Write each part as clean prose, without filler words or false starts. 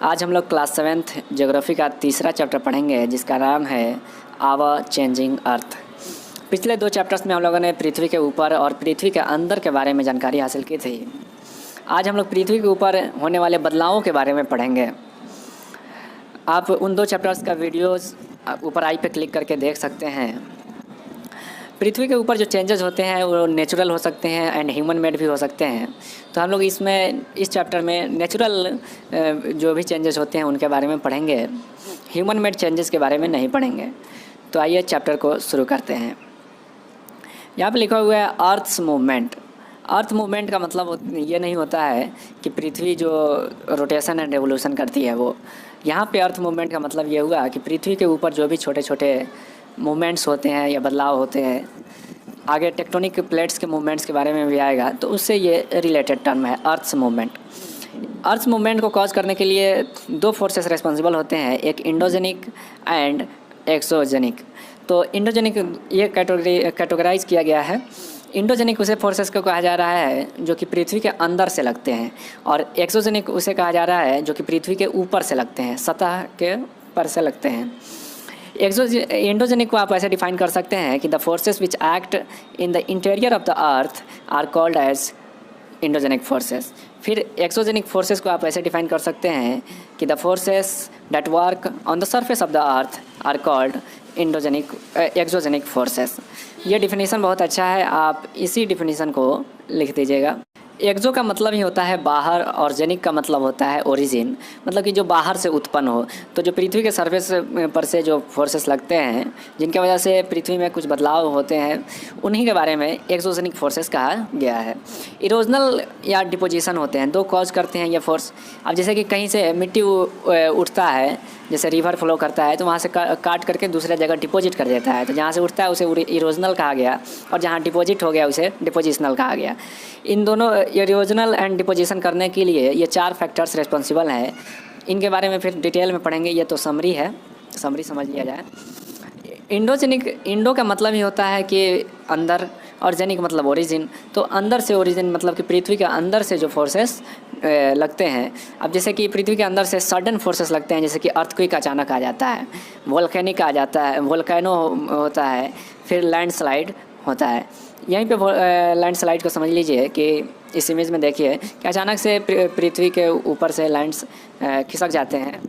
आज हम लोग क्लास 7th ज्योग्राफी का तीसरा चैप्टर पढ़ेंगे जिसका नाम है आवर चेंजिंग अर्थ। पिछले दो चैप्टर्स में हम लोगों ने पृथ्वी के ऊपर और पृथ्वी के अंदर के बारे में जानकारी हासिल की थी। आज हम लोग पृथ्वी के ऊपर होने वाले बदलावों के बारे में पढ़ेंगे। आप उन दो चैप्टर्स का वीडियोज़ ऊपर आई पे क्लिक करके देख सकते हैं। पृथ्वी के ऊपर जो चेंजेस होते हैं वो नेचुरल हो सकते हैं एंड ह्यूमन मेड भी हो सकते हैं। तो हम लोग इस चैप्टर में नेचुरल जो भी चेंजेस होते हैं उनके बारे में पढ़ेंगे, ह्यूमन मेड चेंजेस के बारे में नहीं पढ़ेंगे। तो आइए चैप्टर को शुरू करते हैं। यहाँ पे लिखा हुआ है अर्थ्स मूवमेंट। अर्थ मूवमेंट का मतलब ये नहीं होता है कि पृथ्वी जो रोटेशन एंड रेवोल्यूशन करती है वो। यहाँ पे अर्थ मूवमेंट का मतलब ये हुआ कि पृथ्वी के ऊपर जो भी छोटे छोटे मूवमेंट्स होते हैं या बदलाव होते हैं, आगे टेक्टोनिक प्लेट्स के मूवमेंट्स के बारे में भी आएगा, तो उससे ये रिलेटेड टर्म है अर्थ्स मूवमेंट। अर्थ्स मूवमेंट को कॉज करने के लिए दो फोर्सेस रिस्पॉन्सिबल होते हैं, एक इंडोजेनिक एंड एक्सोजेनिक। तो इंडोजेनिक ये कैटेगराइज किया गया है। इंडोजेनिक उसे फोर्सेस को कहा जा रहा है जो कि पृथ्वी के अंदर से लगते हैं, और एक्सोजेनिक उसे कहा जा रहा है जो कि पृथ्वी के ऊपर से लगते हैं, सतह के पर से लगते हैं। इंडोजेनिक को आप ऐसे डिफाइन कर सकते हैं कि the forces which act in the interior of the earth are called as endogenic forces. फिर एक्सोजेनिक फोर्सेस को आप ऐसे डिफाइन कर सकते हैं कि the forces that work on the surface of the earth are called exogenic forces. ये definition बहुत अच्छा है, आप इसी डिफिनीसन को लिख दीजिएगा। एक्सो का मतलब ही होता है बाहर और जेनिक का मतलब होता है ओरिजिन, मतलब कि जो बाहर से उत्पन्न हो। तो जो पृथ्वी के सरफेस पर से जो फोर्सेस लगते हैं जिनकी वजह से पृथ्वी में कुछ बदलाव होते हैं, उन्हीं के बारे में एक्सोजेनिक फोर्सेस कहा गया है। इरोजनल या डिपोजिशन होते हैं, दो कॉज करते हैं ये फोर्स। अब जैसे कि कहीं से मिट्टी उठता है, जैसे रिवर फ्लो करता है तो वहाँ से काट करके दूसरे जगह डिपॉजिट कर देता है, तो जहाँ से उठता है उसे इरोजनल कहा गया, और जहाँ डिपॉजिट हो गया उसे डिपोजिशनल कहा गया। इन दोनों इरोजनल एंड डिपोजिशन करने के लिए ये चार फैक्टर्स रिस्पॉन्सिबल हैं। इनके बारे में फिर डिटेल में पढ़ेंगे, ये तो समरी है, समरी समझ लिया जाए। इंडो का मतलब ही होता है कि अंदर, और जेनिक मतलब ओरिजिन। तो अंदर से ओरिजिन मतलब कि पृथ्वी के अंदर से जो फोर्सेस लगते हैं। अब जैसे कि पृथ्वी के अंदर से सडन फोर्सेस लगते हैं, जैसे कि अर्थक्वेक अचानक आ जाता है, वोल्केनिक आ जाता है, वोल्केनो होता है, फिर लैंडस्लाइड होता है। यहीं पे लैंडस्लाइड को समझ लीजिए कि इस इमेज में देखिए कि अचानक से पृथ्वी के ऊपर से लैंड्स खिसक जाते हैं।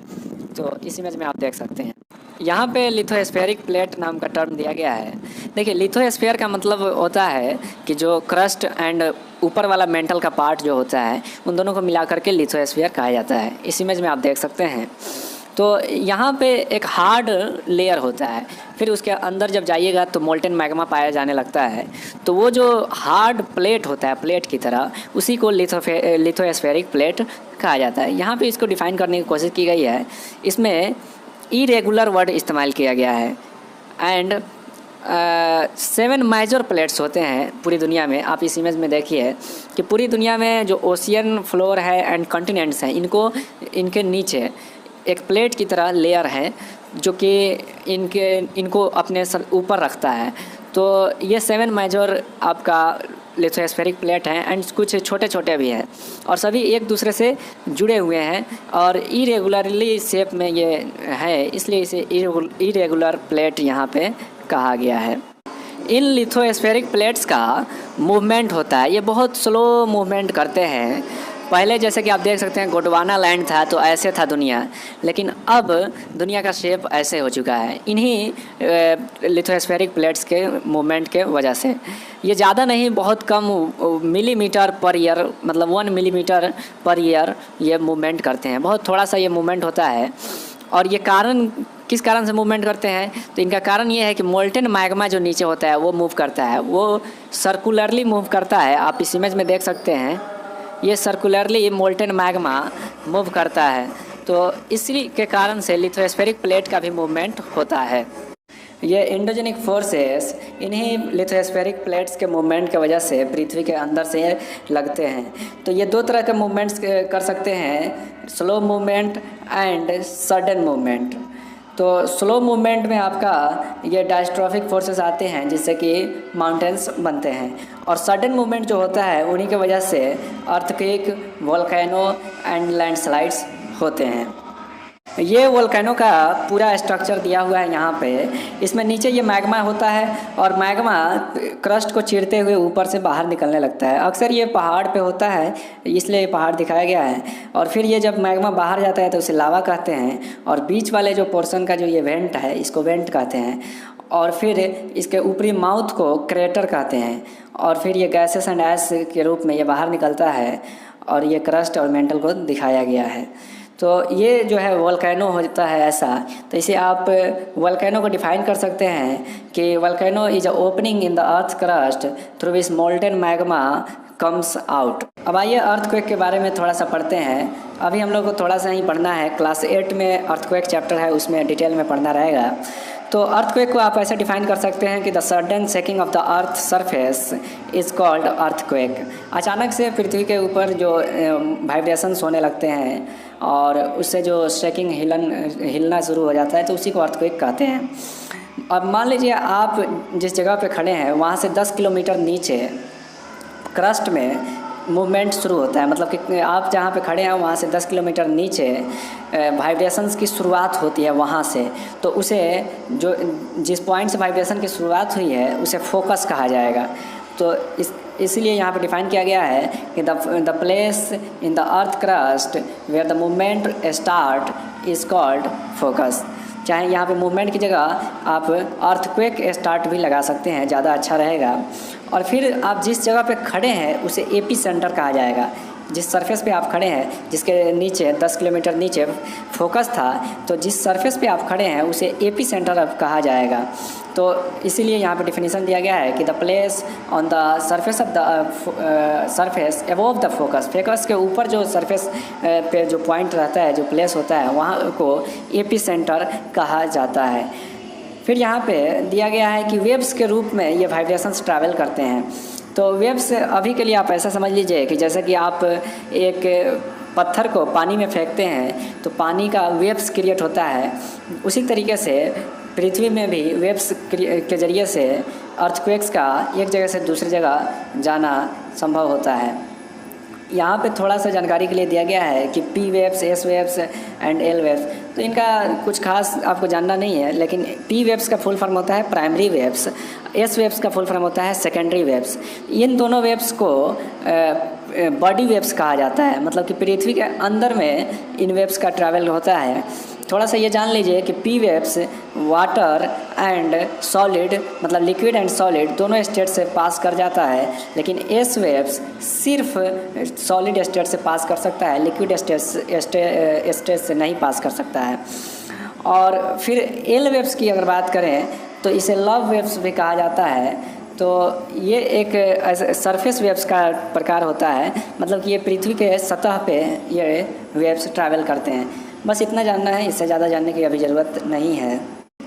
तो इस इमेज में आप देख सकते हैं। यहाँ पे लिथोस्फेरिक प्लेट नाम का टर्म दिया गया है। देखिए, लिथोस्फेयर का मतलब होता है कि जो क्रस्ट एंड ऊपर वाला मेंटल का पार्ट जो होता है उन दोनों को मिला करके लिथोस्फेयर कहा जाता है। इस इमेज में आप देख सकते हैं। तो यहाँ पे एक हार्ड लेयर होता है, फिर उसके अंदर जब जाइएगा तो मोल्टेन मैग्मा पाया जाने लगता है। तो वो जो हार्ड प्लेट होता है, प्लेट की तरह, उसी को लिथोस्फेरिक प्लेट कहा जाता है। यहाँ पे इसको डिफ़ाइन करने की कोशिश की गई है। इसमें इरेगुलर वर्ड इस्तेमाल किया गया है। एंड 7 मेजर प्लेट्स होते हैं पूरी दुनिया में। आप इस इमेज में देखिए कि पूरी दुनिया में जो ओशियन फ्लोर है एंड कॉन्टिनेंट्स हैं, इनके नीचे एक प्लेट की तरह लेयर है जो कि इनको अपने ऊपर रखता है। तो ये 7 मेजर आपका लिथोस्फेरिक प्लेट हैं, एंड कुछ छोटे छोटे भी हैं, और सभी एक दूसरे से जुड़े हुए हैं और इरेगुलरली शेप में ये है, इसलिए इसे इरेगुलर प्लेट यहाँ पे कहा गया है। इन लिथोस्फेरिक प्लेट्स का मूवमेंट होता है, ये बहुत स्लो मूवमेंट करते हैं। पहले जैसे कि आप देख सकते हैं गोंडवाना लैंड था तो ऐसे था दुनिया, लेकिन अब दुनिया का शेप ऐसे हो चुका है इन्हीं लिथोस्फेरिक प्लेट्स के मूवमेंट के वजह से। ये ज़्यादा नहीं, बहुत कम मिलीमीटर पर ईयर, मतलब 1 मिलीमीटर पर ईयर ये मूवमेंट करते हैं। बहुत थोड़ा सा ये मूवमेंट होता है। और ये कारण, किस कारण से मूवमेंट करते हैं, तो इनका कारण ये है कि मोल्टेन मैग्मा जो नीचे होता है वो मूव करता है, वो सर्कुलरली मूव करता है। आप इस इमेज में देख सकते हैं, ये सर्कुलरली मोल्टेन मैग्मा मूव करता है। तो इसी के कारण से लिथोस्फेरिक प्लेट का भी मूवमेंट होता है। ये इंडोजेनिक फोर्सेस इन्हीं लिथोस्फेरिक प्लेट्स के मूवमेंट के वजह से पृथ्वी के अंदर से लगते हैं। तो ये दो तरह के मूवमेंट्स कर सकते हैं, slow movement and sudden movement. तो स्लो मूवमेंट में आपका ये डायस्ट्रॉफिक फोर्सेस आते हैं जिससे कि माउंटेन्स बनते हैं, और सडन मूवमेंट जो होता है उन्हीं की वजह से अर्थक्वेक, वोल्केनो एंड लैंडस्लाइड्स होते हैं। ये वोल्केनो का पूरा स्ट्रक्चर दिया हुआ है यहाँ पे। इसमें नीचे ये मैग्मा होता है और मैग्मा क्रस्ट को चीरते हुए ऊपर से बाहर निकलने लगता है। अक्सर ये पहाड़ पे होता है, इसलिए ये पहाड़ दिखाया गया है। और फिर ये जब मैग्मा बाहर जाता है तो उसे लावा कहते हैं, और बीच वाले जो पोर्शन का जो ये वेंट है इसको वेंट कहते हैं, और फिर इसके ऊपरी माउथ को क्रेटर कहते हैं, और फिर ये गैसेस एंड ऐश के रूप में ये बाहर निकलता है, और ये क्रस्ट और मेंटल को दिखाया गया है। तो ये जो है वोल्केनो होता है ऐसा। तो इसे आप वोल्केनो को डिफाइन कर सकते हैं कि volcano is a opening in the earth crust through which molten magma comes out. अब आइए अर्थक्वेक के बारे में थोड़ा सा पढ़ते हैं। अभी हम लोग को थोड़ा सा ही पढ़ना है, क्लास 8 में अर्थक्वेक चैप्टर है, उसमें डिटेल में पढ़ना रहेगा। तो अर्थक्वेक को आप ऐसे डिफाइन कर सकते हैं कि the sudden shaking of the earth surface is called earthquake. अचानक से पृथ्वी के ऊपर जो वाइब्रेशंस होने लगते हैं और उससे जो शेकिंग हिलना शुरू हो जाता है, तो उसी को अर्थक्वेक कहते हैं। अब मान लीजिए आप जिस जगह पे खड़े हैं वहाँ से 10 किलोमीटर नीचे क्रस्ट में मूवमेंट शुरू होता है, मतलब कि आप जहाँ पे खड़े हैं वहाँ से 10 किलोमीटर नीचे वाइब्रेशंस की शुरुआत होती है वहाँ से। तो उसे जो जिस पॉइंट से वाइब्रेशन की शुरुआत हुई है उसे फोकस कहा जाएगा। तो इसलिए यहाँ पे डिफाइन किया गया है कि the place in the earth crust where the movement start is called focus. चाहे यहाँ पे मूवमेंट की जगह आप अर्थक्वेक स्टार्ट भी लगा सकते हैं, ज़्यादा अच्छा रहेगा। और फिर आप जिस जगह पे खड़े हैं उसे एपी सेंटर कहा जाएगा। जिस सरफेस पे आप खड़े हैं जिसके नीचे 10 किलोमीटर नीचे फोकस था, तो जिस सरफेस पे आप खड़े हैं उसे एपी सेंटर अब कहा जाएगा। तो इसीलिए यहाँ पे डिफिनीसन दिया गया है कि the place on the surface of the surface above the focus के ऊपर जो सरफेस पे जो पॉइंट रहता है, जो प्लेस होता है, वहाँ को एपी सेंटर कहा जाता है। फिर यहाँ पे दिया गया है कि वेव्स के रूप में ये वाइब्रेशंस ट्रैवल करते हैं। तो वेव्स अभी के लिए आप ऐसा समझ लीजिए कि जैसे कि आप एक पत्थर को पानी में फेंकते हैं तो पानी का वेव्स क्रिएट होता है, उसी तरीके से पृथ्वी में भी वेव्स के ज़रिए से अर्थक्वेक्स का एक जगह से दूसरी जगह जाना संभव होता है। यहाँ पे थोड़ा सा जानकारी के लिए दिया गया है कि P waves, S waves and L waves. तो इनका कुछ खास आपको जानना नहीं है, लेकिन पी वेव्स का फुल फॉर्म होता है प्राइमरी वेव्स, एस वेव्स का फुल फॉर्म होता है सेकेंडरी वेव्स। इन दोनों वेव्स को बॉडी वेव्स कहा जाता है, मतलब कि पृथ्वी के अंदर में इन वेव्स का ट्रैवल होता है। थोड़ा सा ये जान लीजिए कि P waves water and solid, मतलब लिक्विड एंड सॉलिड दोनों स्टेट से पास कर जाता है, लेकिन एस वेव्स सिर्फ सॉलिड स्टेट से पास कर सकता है, लिक्विड स्टेट से नहीं पास कर सकता है। और फिर एल वेव्स की अगर बात करें तो इसे लव वेव्स भी कहा जाता है। तो ये एक सरफेस वेव्स का प्रकार होता है, मतलब कि ये पृथ्वी के सतह पे ये वेव्स ट्रैवल करते हैं। बस इतना जानना है, इससे ज़्यादा जानने की अभी ज़रूरत नहीं है।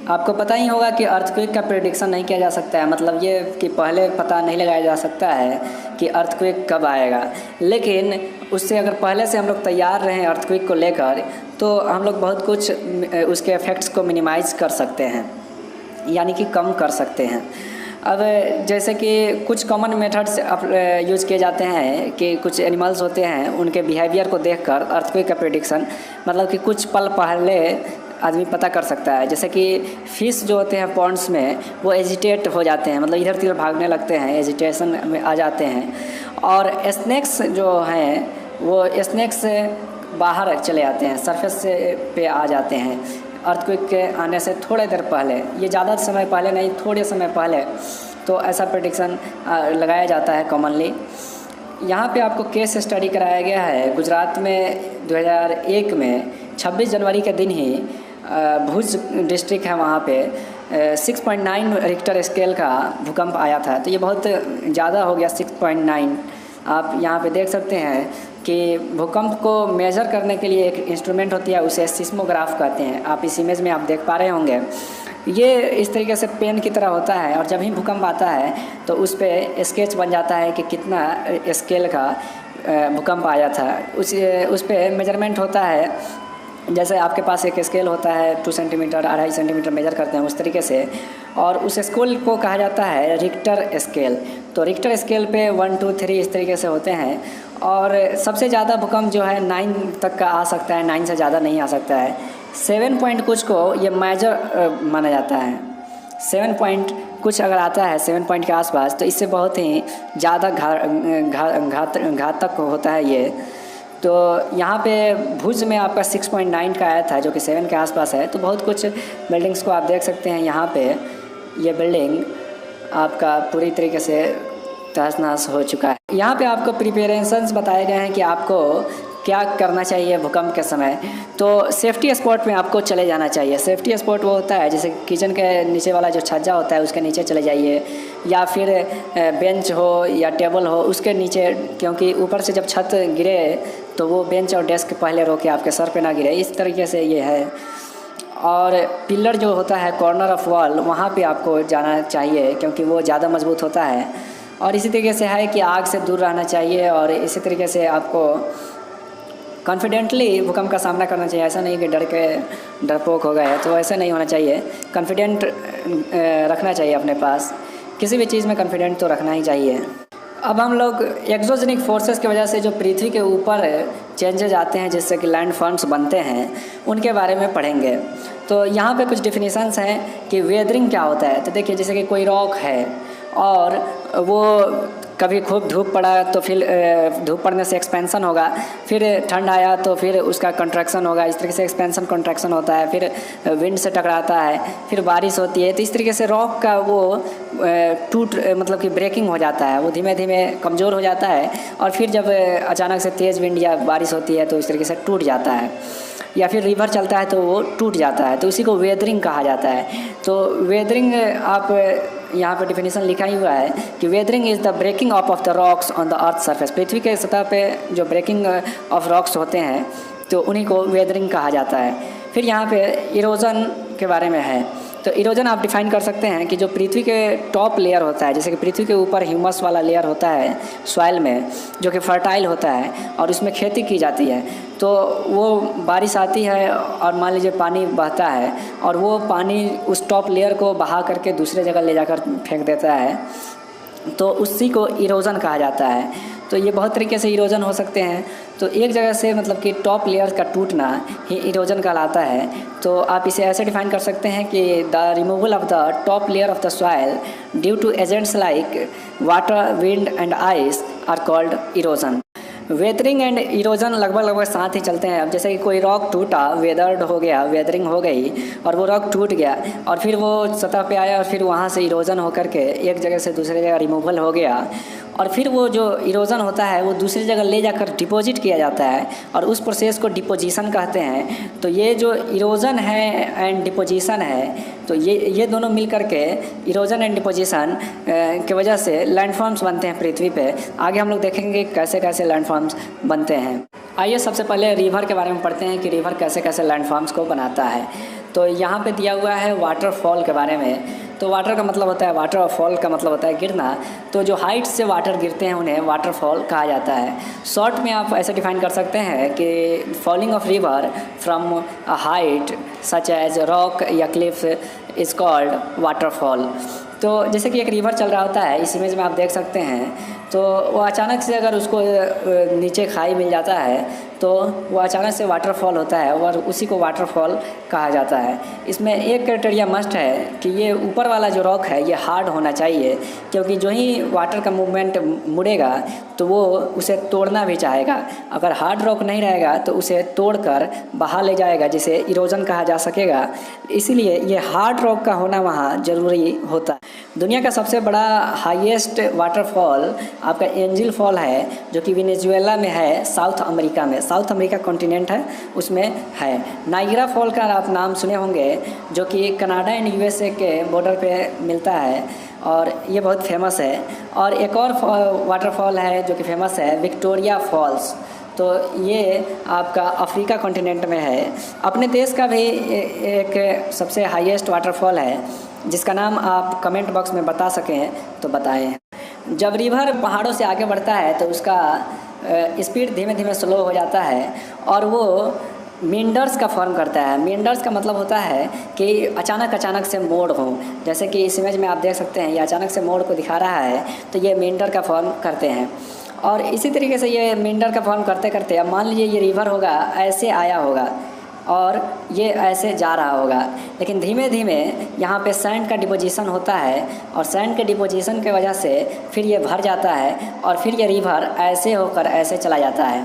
आपको पता ही होगा कि अर्थक्वेक का प्रेडिक्शन नहीं किया जा सकता है, मतलब ये कि पहले पता नहीं लगाया जा सकता है कि अर्थक्वेक कब आएगा, लेकिन उससे अगर पहले से हम लोग तैयार रहें अर्थक्वेक को लेकर, तो हम लोग बहुत कुछ उसके इफ़ेक्ट्स को मिनिमाइज़ कर सकते हैं, यानी कि कम कर सकते हैं। अब जैसे कि कुछ कॉमन मेथड्स यूज़ किए जाते हैं कि कुछ एनिमल्स होते हैं उनके बिहेवियर को देखकर अर्थक्वेक का प्रेडिक्शन, मतलब कि कुछ पल पहले आदमी पता कर सकता है। जैसे कि फिश जो होते हैं पॉन्ड्स में, वो एजिटेट हो जाते हैं, मतलब इधर उधर भागने लगते हैं, एजिटेशन में आ जाते हैं। और स्नेक्स जो हैं वो स्नेक्स से बाहर चले आते हैं, सरफेस से पे आ जाते हैं अर्थक्वेक के आने से थोड़े देर पहले, ये ज़्यादा समय पहले नहीं, थोड़े समय पहले। तो ऐसा प्रेडिक्शन लगाया जाता है कॉमनली। यहाँ पे आपको केस स्टडी कराया गया है गुजरात में 2001 में 26 जनवरी के दिन ही भुज डिस्ट्रिक्ट है, वहाँ पे 6.9 रिक्टर स्केल का भूकंप आया था। तो ये बहुत ज़्यादा हो गया 6.9। आप यहाँ पे देख सकते हैं कि भूकंप को मेज़र करने के लिए एक इंस्ट्रूमेंट होती है, उसे सिस्मोग्राफ कहते हैं। आप इस इमेज में आप देख पा रहे होंगे, ये इस तरीके से पेन की तरह होता है, और जब ही भूकंप आता है तो उस पर स्केच बन जाता है कि कितना स्केल का भूकंप आया था। उस पर मेजरमेंट होता है जैसे आपके पास एक स्केल होता है 2 सेंटीमीटर 2.5 सेंटीमीटर मेजर करते हैं उस तरीके से, और उस स्केल को कहा जाता है रिक्टर स्केल। तो रिक्टर स्केल पे 1 2 3 इस तरीके से होते हैं, और सबसे ज़्यादा भूकंप जो है 9 तक का आ सकता है, 9 से ज़्यादा नहीं आ सकता है। 7 पॉइंट कुछ को ये मेजर माना जाता है। 7 पॉइंट कुछ अगर आता है 7 पॉइंट के आसपास, तो इससे बहुत ही ज़्यादा घातक होता है ये। तो यहाँ पे भुज में आपका 6.9 का आया था, जो कि 7 के आसपास है। तो बहुत कुछ बिल्डिंग्स को आप देख सकते हैं यहाँ पे। ये बिल्डिंग आपका पूरी तरीके से तहस नहस हो चुका है। यहाँ पे आपको प्रिपरेशंस बताए गए हैं कि आपको क्या करना चाहिए भूकंप के समय। तो सेफ्टी स्पॉट में आपको चले जाना चाहिए। सेफ्टी स्पॉट वो होता है जैसे किचन के नीचे वाला जो छज्जा होता है उसके नीचे चले जाइए, या फिर बेंच हो या टेबल हो उसके नीचे, क्योंकि ऊपर से जब छत गिरे तो वो बेंच और डेस्क पहले रोके आपके सर पे ना गिरे, इस तरीके से ये है। और पिलर जो होता है कॉर्नर ऑफ वॉल, वहाँ पे आपको जाना चाहिए क्योंकि वो ज़्यादा मजबूत होता है। और इसी तरीके से है कि आग से दूर रहना चाहिए, और इसी तरीके से आपको कॉन्फिडेंटली भूकंप का सामना करना चाहिए। ऐसा नहीं कि डरपोक हो गए, तो ऐसा नहीं होना चाहिए। कॉन्फिडेंट रखना चाहिए अपने पास, किसी भी चीज़ में कॉन्फिडेंट तो रखना ही चाहिए। अब हम लोग एक्सोजेनिक फोर्सेस की वजह से जो पृथ्वी के ऊपर चेंजेज आते हैं जिससे कि लैंडफॉर्म्स बनते हैं, उनके बारे में पढ़ेंगे। तो यहाँ पे कुछ डिफिनीशंस हैं कि वेदरिंग क्या होता है। तो देखिए, जैसे कि कोई रॉक है और वो कभी खूब धूप पड़ा तो फिर धूप पड़ने से एक्सपेंशन होगा, फिर ठंड आया तो फिर उसका कंट्रैक्शन होगा। इस तरीके से एक्सपेंशन कंट्रैक्शन होता है। फिर विंड से टकराता है, फिर बारिश होती है। तो इस तरीके से रॉक का वो मतलब कि ब्रेकिंग हो जाता है, वो धीमे धीमे कमज़ोर हो जाता है, और फिर जब अचानक से तेज़ विंड या बारिश होती है तो इस तरीके से टूट जाता है। या फिर रिवर चलता है तो वो टूट जाता है, तो इसी को वेदरिंग कहा जाता है। तो वेदरिंग आप यहाँ पे डिफिनीशन लिखा ही हुआ है कि weathering is the breaking up of the rocks on the earth surface. पृथ्वी के सतह पे जो ब्रेकिंग ऑफ रॉक्स होते हैं तो उन्हीं को वेदरिंग कहा जाता है। फिर यहाँ पे इरोजन के बारे में है। तो इरोजन आप डिफाइन कर सकते हैं कि जो पृथ्वी के टॉप लेयर होता है, जैसे कि पृथ्वी के ऊपर ह्यूमस वाला लेयर होता है सॉइल में, जो कि फर्टाइल होता है और उसमें खेती की जाती है। तो वो बारिश आती है और मान लीजिए पानी बहता है, और वो पानी उस टॉप लेयर को बहा करके दूसरे जगह ले जाकर फेंक देता है, तो उसी को इरोजन कहा जाता है। तो ये बहुत तरीके से इरोजन हो सकते हैं। तो एक जगह से मतलब कि टॉप लेयर का टूटना ही इरोजन कहलाता है। तो आप इसे ऐसे डिफाइन कर सकते हैं कि the removal of the top layer of the soil due to agents like water, wind and ice are called erosion. Weathering and erosion लगभग साथ ही चलते हैं। अब जैसे कि कोई रॉक टूटा, वेदर्ड हो गया, वेदरिंग हो गई, और वो रॉक टूट गया और फिर वो सतह पे आया और फिर वहाँ से इरोजन होकर के एक जगह से दूसरी जगह रिमूवल हो गया, और फिर वो जो इरोजन होता है वो दूसरी जगह ले जाकर डिपॉजिट किया जाता है, और उस प्रोसेस को डिपोजिशन कहते हैं। तो ये जो इरोजन है एंड डिपोजिशन है, तो ये दोनों मिल करके इरोजन एंड डिपोजिशन की वजह से लैंडफॉर्म्स बनते हैं पृथ्वी पे। आगे हम लोग देखेंगे कैसे कैसे लैंडफॉर्म्स बनते हैं। आइए सबसे पहले रिवर के बारे में पढ़ते हैं कि रिवर कैसे कैसे लैंडफॉर्म्स को बनाता है। तो यहाँ पे दिया हुआ है वाटरफॉल के बारे में। तो वाटर का मतलब होता है, वाटर फॉल का मतलब होता है गिरना। तो जो हाइट से वाटर गिरते हैं उन्हें वाटरफॉल कहा जाता है। शॉर्ट में आप ऐसे डिफाइन कर सकते हैं कि falling of river from a height such as rock या क्लिफ इज कॉल्ड वाटरफॉल। तो जैसे कि एक रिवर चल रहा होता है, इस इमेज में आप देख सकते हैं, तो वो अचानक से अगर उसको नीचे खाई मिल जाता है तो वो अचानक से वाटरफॉल होता है, और उसी को वाटरफॉल कहा जाता है। इसमें एक क्राइटेरिया मस्ट है कि ये ऊपर वाला जो रॉक है ये हार्ड होना चाहिए, क्योंकि जो ही वाटर का मूवमेंट मुड़ेगा तो वो उसे तोड़ना भी चाहेगा। अगर हार्ड रॉक नहीं रहेगा तो उसे तोड़कर बाहर ले जाएगा, जिसे इरोजन कहा जा सकेगा। इसीलिए ये हार्ड रॉक का होना वहाँ ज़रूरी होता है। दुनिया का सबसे बड़ा हाईएस्ट वाटरफॉल आपका एंजिल फॉल है, जो कि वेनेजुएला में है, साउथ अमेरिका में। साउथ अमेरिका कॉन्टिनेंट है, उसमें है। नाइग्रा फॉल का आप नाम सुने होंगे, जो कि कनाडा एंड यूएसए के बॉर्डर पे मिलता है, और ये बहुत फेमस है। और एक और वाटरफॉल है जो कि फेमस है, विक्टोरिया फॉल्स। तो ये आपका अफ्रीका कॉन्टिनेंट में है। अपने देश का भी एक सबसे हाईएस्ट वाटरफॉल है, जिसका नाम आप कमेंट बॉक्स में बता सकें तो बताएं। जब रिवर पहाड़ों से आगे बढ़ता है तो उसका स्पीड धीमे धीमे स्लो हो जाता है, और वो मींडर्स का फॉर्म करता है। मींडर्स का मतलब होता है कि अचानक से मोड़ हो, जैसे कि इस इमेज में आप देख सकते हैं ये अचानक से मोड़ को दिखा रहा है, तो ये मींडर का फॉर्म करते हैं। और इसी तरीके से ये मींडर का फॉर्म करते करते अब मान लीजिए ये रिवर होगा, ऐसे आया होगा और ये ऐसे जा रहा होगा, लेकिन धीमे धीमे यहाँ पे सैंड का डिपोजिशन होता है और सैंड के डिपोजिशन के वजह से फिर ये भर जाता है और फिर ये रिवर ऐसे होकर ऐसे चला जाता है।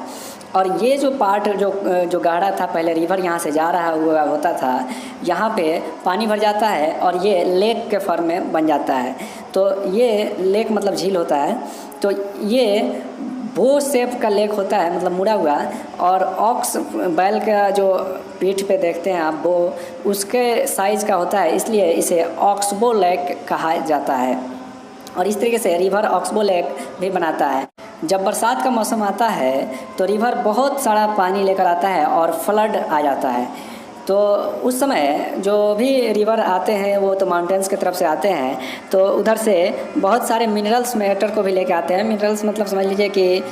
और ये जो पार्ट जो गाढ़ा था, पहले रिवर यहाँ से जा रहा हुआ होता था, यहाँ पे पानी भर जाता है और ये लेक के फॉर्म में बन जाता है। तो ये लेक मतलब झील होता है। तो ये बो शेप का लेक होता है, मतलब मुड़ा हुआ, और ऑक्स बैल का जो पीठ पे देखते हैं आप, वो उसके साइज़ का होता है, इसलिए इसे ऑक्सबो लेक कहा जाता है। और इस तरीके से रिवर ऑक्सबो लेक भी बनाता है। जब बरसात का मौसम आता है तो रिवर बहुत सारा पानी लेकर आता है और फ्लड आ जाता है। तो उस समय जो भी रिवर आते हैं वो तो माउंटेन्स की तरफ से आते हैं, तो उधर से बहुत सारे मिनरल्स मैटर को भी लेके आते हैं। मिनरल्स मतलब समझ लीजिए कि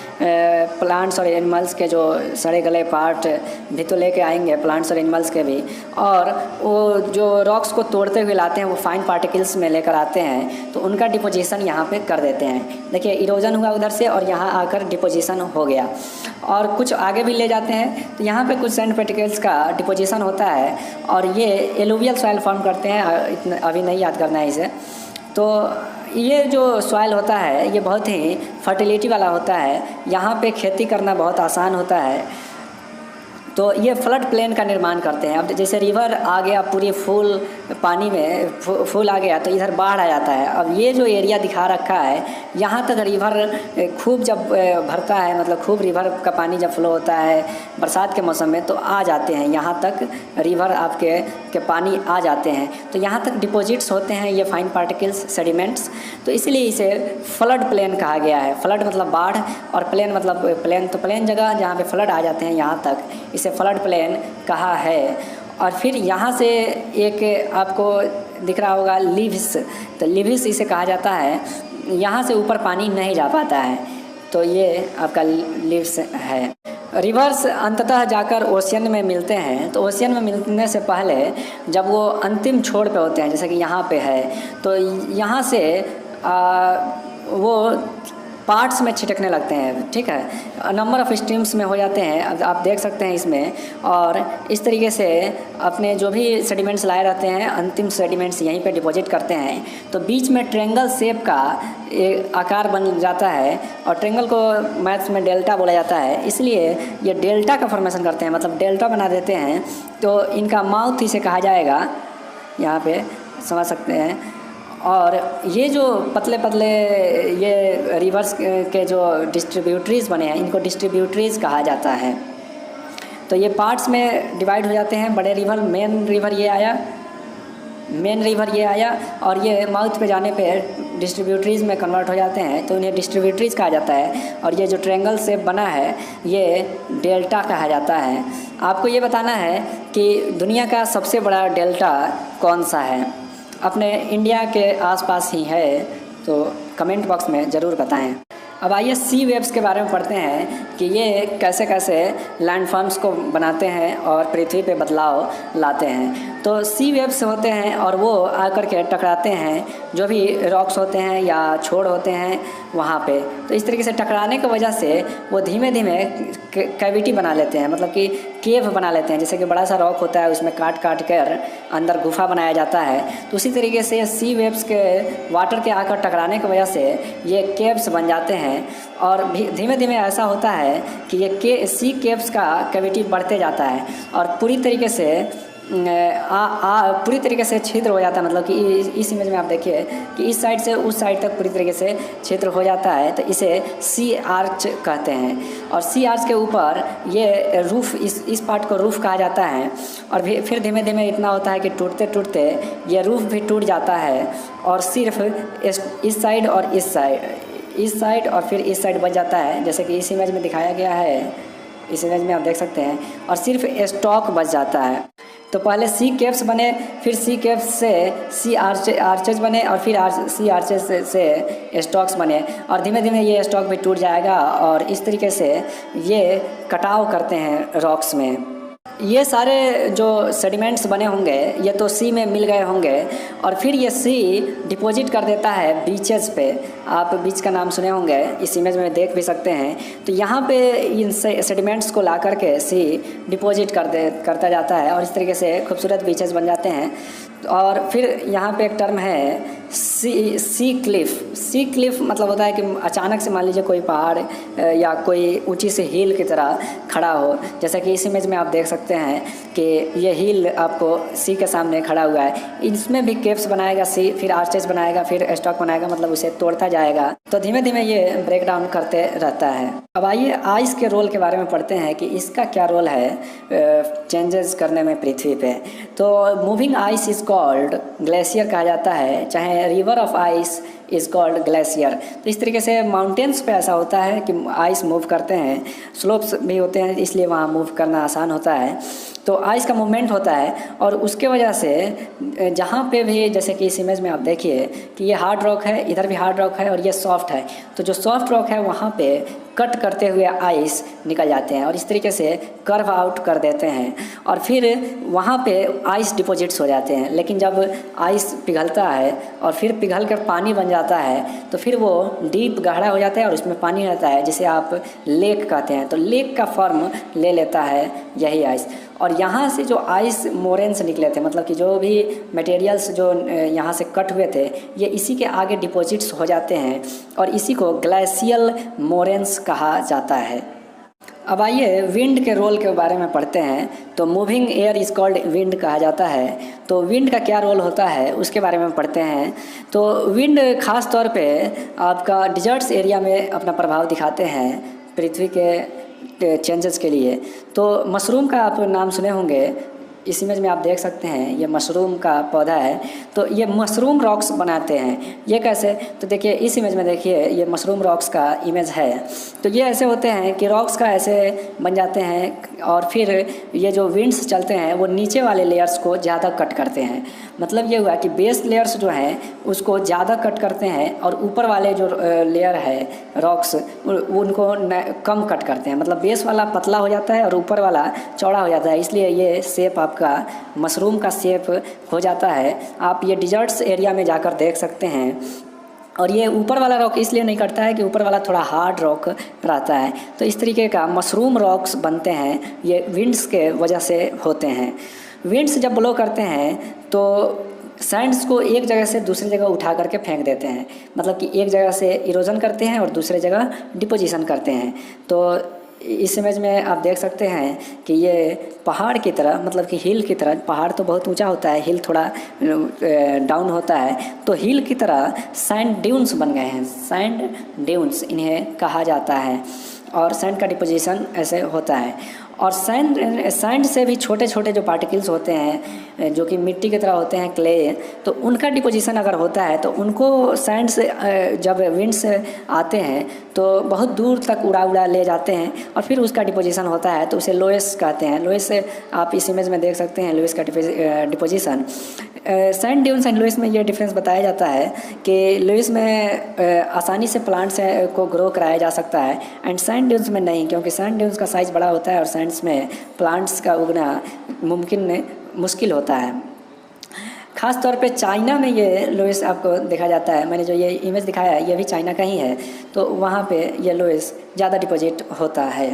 प्लांट्स और एनिमल्स के जो सड़े गले पार्ट भी तो लेके आएंगे, प्लांट्स और एनिमल्स के भी। और वो जो रॉक्स को तोड़ते हुए लाते हैं वो फाइन पार्टिकल्स में लेकर आते हैं, तो उनका डिपोजिशन यहाँ पे कर देते हैं। देखिए इरोजन हुआ उधर से और यहाँ आकर डिपोजिशन हो गया। और कुछ आगे भी ले जाते हैं तो यहाँ पे कुछ सैंड पार्टिकल्स का डिपोजिशन होता है और ये एलुवियल सॉइल फॉर्म करते हैं। इतना अभी नहीं याद करना है इसे। तो ये जो सॉइल होता है ये बहुत ही फर्टिलिटी वाला होता है, यहाँ पे खेती करना बहुत आसान होता है। तो ये फ्लड प्लेन का निर्माण करते हैं। अब जैसे रिवर आ गया पूरी फुल पानी में, फुल आ गया तो इधर बाढ़ आ जाता है। अब ये जो एरिया दिखा रखा है यहाँ तक रिवर खूब जब भरता है, मतलब खूब रिवर का पानी जब फ्लो होता है बरसात के मौसम में, तो आ जाते हैं यहाँ तक रिवर आपके पानी आ जाते हैं। तो यहाँ तक डिपॉजिट्स होते हैं ये फाइन पार्टिकल्स, सेडिमेंट्स। तो इसलिए इसे फ्लड प्लेन कहा गया है। फ्लड मतलब बाढ़ और प्लेन मतलब प्लेन, तो प्लेन जगह जहाँ पे फ्लड आ जाते हैं यहाँ तक इसे फ्लड प्लेन कहा है। और फिर यहाँ से एक आपको दिख रहा होगा लीव्स, तो लीव्स इसे कहा जाता है। यहाँ से ऊपर पानी नहीं जा पाता है, तो ये आपका लीव्स है। रिवर्स अंततः जाकर ओशियन में मिलते हैं। तो ओशियन में मिलने से पहले जब वो अंतिम छोर पे होते हैं, जैसे कि यहाँ पे है, तो यहाँ से वो पार्ट्स में छिटकने लगते हैं, ठीक है। नंबर ऑफ़ स्ट्रीम्स में हो जाते हैं, अब आप देख सकते हैं इसमें। और इस तरीके से अपने जो भी सेडिमेंट्स लाए रहते हैं, अंतिम सेडिमेंट्स यहीं पे डिपॉजिट करते हैं। तो बीच में ट्रायंगल शेप का एक आकार बन जाता है और ट्रायंगल को मैथ्स में डेल्टा बोला जाता है, इसलिए ये डेल्टा का फॉर्मेशन करते हैं, मतलब डेल्टा बना देते हैं। तो इनका माउथ इसे कहा जाएगा, यहाँ पे समझ सकते हैं। और ये जो पतले पतले ये रिवर्स के जो डिस्ट्रीब्यूटरीज़ बने हैं, इनको डिस्ट्रीब्यूटरीज़ कहा जाता है। तो ये पार्ट्स में डिवाइड हो जाते हैं। बड़े रिवर, मेन रिवर ये आया और ये माउथ पे जाने पे डिस्ट्रीब्यूटरीज़ में कन्वर्ट हो जाते हैं, तो इन्हें डिस्ट्रीब्यूटरीज़ कहा जाता है। और ये जो ट्रायंगल शेप बना है ये डेल्टा कहा जाता है। आपको ये बताना है कि दुनिया का सबसे बड़ा डेल्टा कौन सा है। अपने इंडिया के आसपास ही है, तो कमेंट बॉक्स में ज़रूर बताएं। अब आइए सी वेव्स के बारे में पढ़ते हैं कि ये कैसे कैसे लैंडफॉर्म्स को बनाते हैं और पृथ्वी पे बदलाव लाते हैं। तो सी वेव्स होते हैं और वो आकर के टकराते हैं जो भी रॉक्स होते हैं या छोड़ होते हैं वहाँ पे। तो इस तरीके से टकराने की वजह से वो धीमे धीमे कैविटी बना लेते हैं, मतलब कि केव बना लेते हैं। जैसे कि बड़ा सा रॉक होता है, उसमें काट कर अंदर गुफा बनाया जाता है। तो उसी तरीके से सी वेव्स के वाटर के आकर टकराने की वजह से ये केव्स बन जाते हैं। और धीमे धीमे ऐसा होता है कि ये सी केव्स का कैविटी बढ़ते जाता है और पूरी तरीके से पूरी तरीके से छिद्र हो जाता है। मतलब कि इस इमेज में आप देखिए कि इस साइड से उस साइड तक पूरी तरीके से छिद्र हो जाता है। तो इसे सी आर्च कहते हैं। और सी आर्च के ऊपर ये रूफ़, इस पार्ट को रूफ़ कहा जाता है। और फिर धीमे धीमे इतना होता है कि टूटते टूटते ये रूफ़ भी टूट जाता है और सिर्फ इस साइड और इस साइड और फिर इस साइड बच जाता है, जैसे कि इस इमेज में दिखाया गया है। इस इमेज में आप देख सकते हैं। और सिर्फ स्टॉक बच जाता है। तो पहले सी केव्स बने, फिर सी केव्स से सी आर्चेज बने और फिर सी आर्चेज से स्टॉक्स बने और धीमे धीमे ये स्टॉक भी टूट जाएगा। और इस तरीके से ये कटाव करते हैं रॉक्स में। ये सारे जो सेडिमेंट्स बने होंगे ये तो सी में मिल गए होंगे और फिर ये सी डिपॉजिट कर देता है बीचेस पे। आप बीच का नाम सुने होंगे, इस इमेज में देख भी सकते हैं। तो यहाँ पे इन सेडिमेंट्स को ला करके सी डिपॉजिट करता जाता है और इस तरीके से खूबसूरत बीचेस बन जाते हैं। और फिर यहाँ पे एक टर्म है सी क्लिफ। सी क्लिफ मतलब होता है कि अचानक से मान लीजिए कोई पहाड़ या कोई ऊंची सी हिल की तरह खड़ा हो, जैसा कि इस इमेज में आप देख सकते हैं कि ये हिल आपको सी के सामने खड़ा हुआ है। इसमें भी केव्स बनाएगा सी, फिर आर्चेस बनाएगा, फिर स्टॉक बनाएगा, मतलब उसे तोड़ता जाएगा। तो धीमे धीमे ये ब्रेक डाउन करते रहता है। अब आइए आइस के रोल के बारे में पढ़ते हैं कि इसका क्या रोल है चेंजेस करने में पृथ्वी पे। तो moving ice is called glacier कहा जाता है, चाहे river of ice is called glacier. तो इस तरीके से माउंटेन्स पे ऐसा होता है कि आइस मूव करते हैं, स्लोप्स भी होते हैं इसलिए वहाँ मूव करना आसान होता है। तो आइस का मूवमेंट होता है और उसके वजह से जहाँ पे भी, जैसे कि इस इमेज में आप देखिए कि ये हार्ड रॉक है, इधर भी हार्ड रॉक है और ये सॉफ्ट है। तो जो सॉफ्ट रॉक है वहाँ पे कट करते हुए आइस निकल जाते हैं और इस तरीके से कर्व आउट कर देते हैं और फिर वहाँ पे आइस डिपॉजिट्स हो जाते हैं। लेकिन जब आइस पिघलता है और फिर पिघल कर पानी बन जाता है तो फिर वो डीप गहरा हो जाता है और उसमें पानी रहता है, जिसे आप लेक कहते हैं। तो लेक का फॉर्म ले लेता है यही आइस। और यहाँ से जो आइस मोरेंस निकले थे, मतलब कि जो भी मटेरियल्स जो यहाँ से कट हुए थे, ये इसी के आगे डिपॉजिट्स हो जाते हैं और इसी को ग्लेशियल मोरेंस कहा जाता है। अब आइए विंड के रोल के बारे में पढ़ते हैं। तो moving air is called wind कहा जाता है। तो विंड का क्या रोल होता है उसके बारे में पढ़ते हैं। तो विंड खास तौर पे आपका डिजर्ट्स एरिया में अपना प्रभाव दिखाते हैं पृथ्वी के चेंजेस के लिए। तो मशरूम का आप नाम सुने होंगे, इस इमेज में आप देख सकते हैं ये मशरूम का पौधा है। तो ये मशरूम रॉक्स बनाते हैं। ये कैसे? तो देखिए इस इमेज में देखिए ये मशरूम रॉक्स का इमेज है। तो ये ऐसे होते हैं कि रॉक्स का ऐसे बन जाते हैं और फिर ये जो विंड्स चलते हैं वो नीचे वाले लेयर्स को ज़्यादा कट करते हैं। मतलब ये हुआ कि बेस लेयर्स जो हैं उसको ज़्यादा कट करते हैं और ऊपर वाले जो लेयर है रॉक्स उनको कम कट करते हैं। मतलब बेस वाला पतला हो जाता है और ऊपर वाला चौड़ा हो जाता है, इसलिए ये शेप आपका मशरूम का शेप हो जाता है। आप ये डिजर्ट्स एरिया में जाकर देख सकते हैं। और ये ऊपर वाला रॉक इसलिए नहीं कटता है कि ऊपर वाला थोड़ा हार्ड रॉक रहता है। तो इस तरीके का मशरूम रॉक्स बनते हैं, ये विंड्स के वजह से होते हैं। विंड्स जब ब्लो करते हैं तो सैंड्स को एक जगह से दूसरी जगह उठा करके फेंक देते हैं। मतलब कि एक जगह से इरोजन करते हैं और दूसरे जगह डिपोजिशन करते हैं। तो इस इमेज में आप देख सकते हैं कि ये पहाड़ की तरह, मतलब कि हिल की तरह, पहाड़ तो बहुत ऊंचा होता है, हिल थोड़ा डाउन होता है। तो हिल की तरह सैंड ड्यून्स बन गए हैं। सैंड ड्यून्स इन्हें कहा जाता है और सैंड का डिपोजिशन ऐसे होता है। और सैंड से भी छोटे छोटे जो पार्टिकल्स होते हैं जो कि मिट्टी की तरह होते हैं, क्ले, तो उनका डिपोजिशन अगर होता है तो उनको सैंड से जब विंड से आते हैं तो बहुत दूर तक उड़ा ले जाते हैं और फिर उसका डिपोजिशन होता है, तो उसे लोएस कहते हैं। लोएस से आप इस इमेज में देख सकते हैं लोएस का deposition. Sand dunes and loess में ये डिफरेंस बताया जाता है कि लोएस में आसानी से प्लांट्स को ग्रो कराया जा सकता है एंड सैंड ड्यून्स में नहीं, क्योंकि सैंड ड्यून्स का साइज़ बड़ा होता है और सैंड्स में प्लांट्स का उगना मुश्किल होता है। ख़ास तौर पे चाइना में ये लोएस आपको देखा जाता है। मैंने जो ये इमेज दिखाया है ये भी चाइना का ही है, तो वहाँ पे ये लोएस ज़्यादा डिपॉजिट होता है।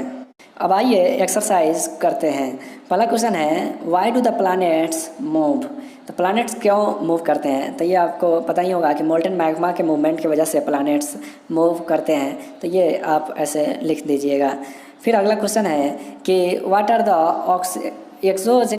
अब आइए एक्सरसाइज करते हैं। पहला क्वेश्चन है why do the planets move. तो प्लैनेट्स क्यों मूव करते हैं? तो ये आपको पता ही होगा कि मोल्टन मैग्मा के मूवमेंट की वजह से प्लैनेट्स मूव करते हैं। तो ये आप ऐसे लिख दीजिएगा। फिर अगला क्वेश्चन है कि व्हाट आर द एक्सोजेनिक